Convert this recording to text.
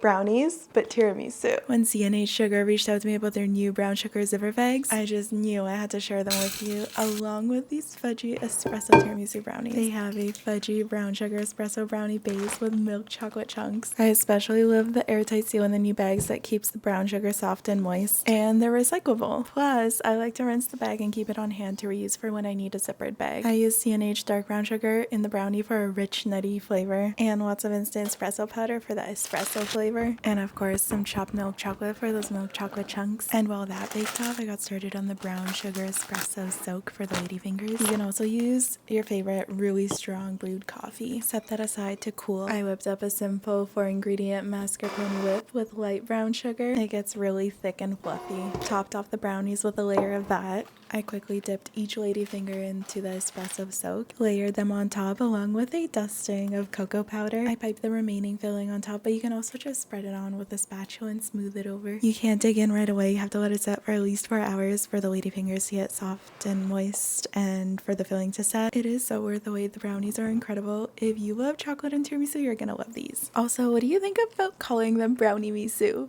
brownies, but tiramisu. When CNH Sugar reached out to me about their new brown sugar zipper bags, I just knew I had to share them with you, along with these fudgy espresso tiramisu brownies. They have a fudgy brown sugar espresso brownie base with milk chocolate chunks. I especially love the airtight seal in the new bags that keeps the brown sugar soft and moist, and they're recyclable. Plus, I like to rinse the bag and keep it on hand to reuse for when I need a zippered bag. I use CNH dark brown sugar in the brownie for a rich nutty flavor, and lots of instant espresso powder for the espresso flavor. And of course some chopped milk chocolate for those milk chocolate chunks. And while that baked off, I got started on the brown sugar espresso soak for the ladyfingers. You can also use your favorite really strong brewed coffee. Set that aside to cool. I whipped up a simple 4-ingredient mascarpone whip with light brown sugar. It gets really thick and fluffy. Topped off the brownies with a layer of that. I quickly dipped each ladyfinger into the espresso soak, layered them on top along with a dusting of cocoa powder. I piped the remaining filling on top, but you can also just spread it on with a spatula and smooth it over. You can't dig in right away. You have to let it set for at least 4 hours for the ladyfingers to get soft and moist and for the filling to set. It is so worth the wait. The brownies are incredible. If you love chocolate and tiramisu, you're gonna love these. Also, what do you think about calling them Browniemisu?